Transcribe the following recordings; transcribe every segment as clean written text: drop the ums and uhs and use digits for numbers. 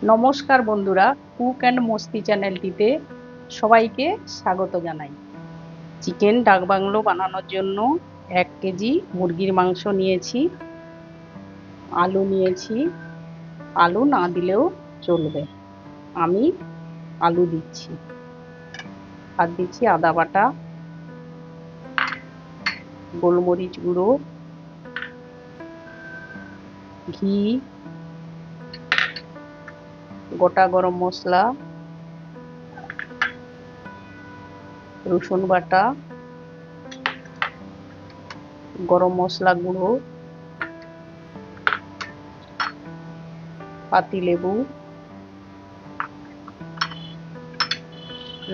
নমস্কার বন্ধুরা, cook and মস্তি চ্যানেলটিতে সবাইকে স্বাগত জানাই। চিকেন ডাকবাংলো বানানোর জন্য 1 কেজি মুরগির মাংস নিয়েছি, আলু নিয়েছি। আলু না দিলেও চলবে, আমি আলু দিচ্ছি। আর দিচ্ছি আদা বাটা, গোলমরিচ গুঁড়ো, ঘি, গোটা গরম মশলা, রসুন বাটা, গরম মশলা গুঁড়ো, পাতিলেবু,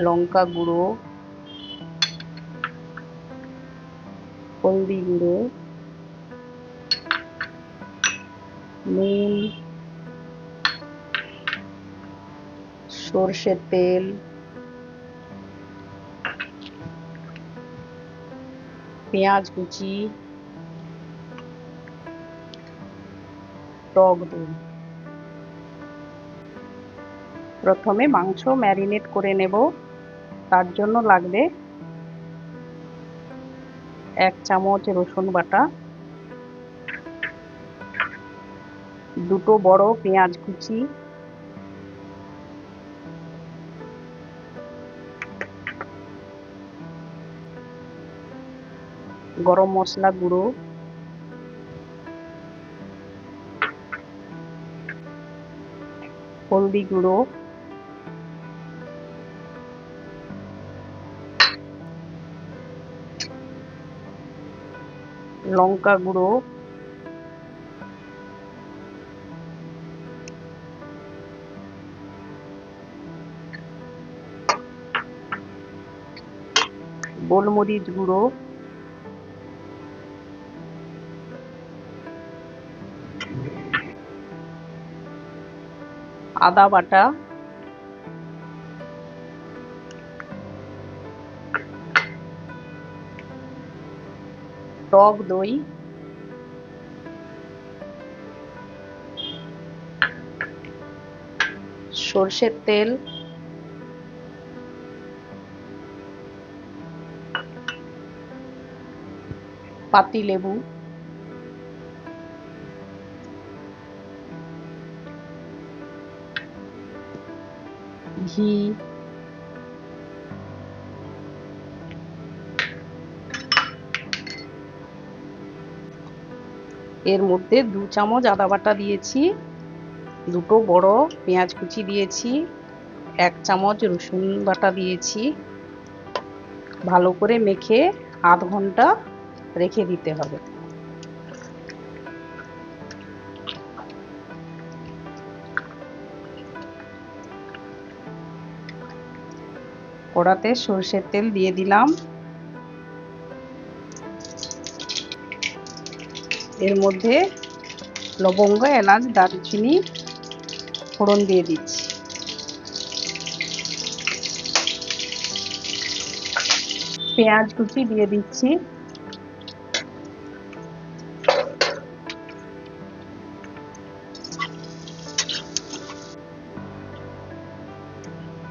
লঙ্কা গুঁড়ো, হলদি গুঁড়ো, নুন, সর্ষের তেল, পেঁয়াজ কুচি, টক দই। প্রথমে মাংস ম্যারিনেট করে নেব। তার জন্য লাগবে 1 চামচ রসুন বাটা, 2টো বড় পেঁয়াজ কুচি, গরম মশলা গুঁড়ো, হলদি গুঁড়ো, লঙ্কা গুঁড়ো, গোলমরিচ গুঁড়ো, আদা বাটা, টক দই, সর্ষের তেল, পাতিলেবু, ঘি, এর মধ্যে 2 চামচ আদা বাটা দিয়েছি, 2টো বড় পেঁয়াজ কুচি দিয়েছি, 1 চামচ রসুন বাটা দিয়েছি। ভালো করে মেখে আধ ঘন্টা রেখে দিতে হবে। কড়াতে সরষের তেল দিয়ে দিলাম। এর মধ্যে লবঙ্গ, এলাচ, দারুচিনি ফোড়ন দিয়ে দিচ্ছি। পেঁয়াজ কুচি দিয়ে দিচ্ছি।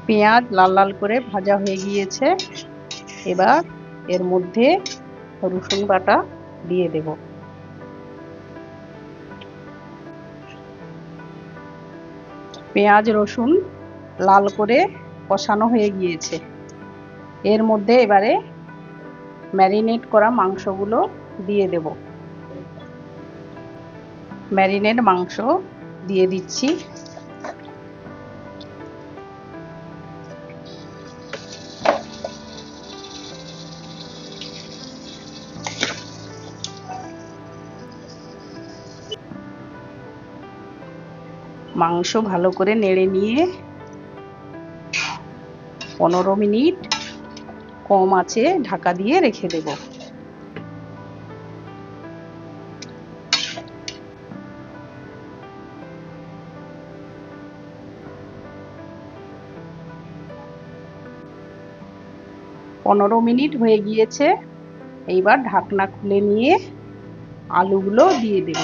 পেঁয়াজ লাল লাল করে ভাজা হয়ে গিয়েছে। এবার এর মধ্যে রসুন বাটা দিয়ে দেব। পেঁয়াজ রসুন লাল করে কষানো হয়ে গিয়েছে। এর মধ্যে এবারে ম্যারিনেট করা মাংসগুলো দিয়ে দেব। ম্যারিনেট মাংস দিয়ে দিচ্ছি। মাংস ভালো করে নেড়ে নিয়ে 15 মিনিট কম আঁচে ঢাকা দিয়ে রেখে দেব। পনেরো মিনিট হয়ে গিয়েছে। এইবার ঢাকনা খুলে নিয়ে আলুগুলো দিয়ে দেব।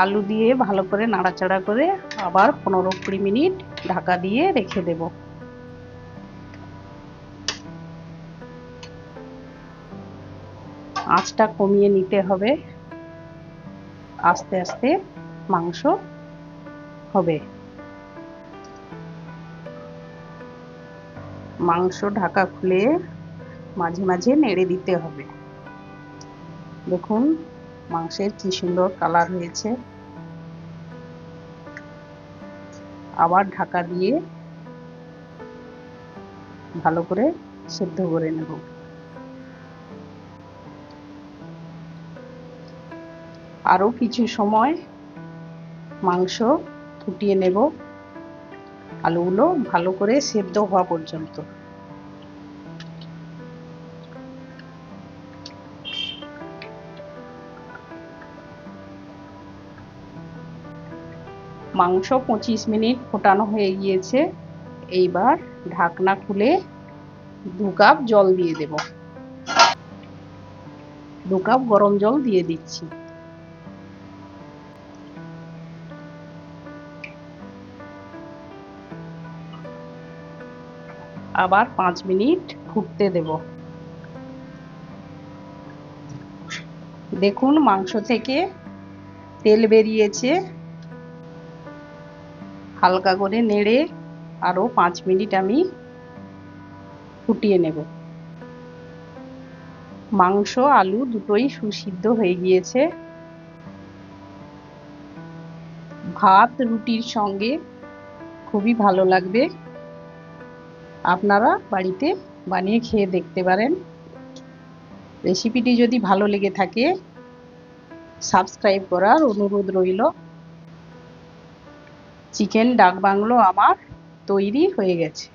আলু দিয়ে ভালো করে নাড়াচাড়া করে আবার 15-20 মিনিট ঢাকা দিয়ে রেখে দেব। আঁচটা কমিয়ে নিতে হবে, আস্তে আস্তে মাংস হবে। মাংস ঢাকা খুলে মাঝে মাঝে নেড়ে দিতে হবে। দেখুন মাংসের কি সুন্দর কালার হয়েছে। আবার ঢাকা দিয়ে ভালো করে সেদ্ধ করে নেব। আরো কিছু সময় মাংস ফুটিয়ে নেব, আলুগুলো ভালো করে সেদ্ধ হওয়া পর্যন্ত। মাংস 25 মিনিট ফোটানো হয়ে গিয়েছে। এইবার ঢাকনা খুলে 2 কাপ জল দিয়ে দেব। 2 কাপ গরম জল দিয়ে দিচ্ছি। আবার 5 মিনিট ফুটতে দেব। দেখুন মাংস থেকে তেল বেরিয়েছে। হালকা করে নেড়ে আরো 5 মিনিট আমি ফুটিয়ে নেব। মাংস আলু দুটোই সুসিদ্ধ হয়ে গিয়েছে। ভাত রুটির সঙ্গে খুবই ভালো লাগবে। আপনারা বাড়িতে বানিয়ে খেয়ে দেখতে পারেন। রেসিপিটি যদি ভালো লেগে থাকে সাবস্ক্রাইব করার অনুরোধ রইল। চিকেন ডাক বাংলো আমার তৈরি হয়ে গেছে।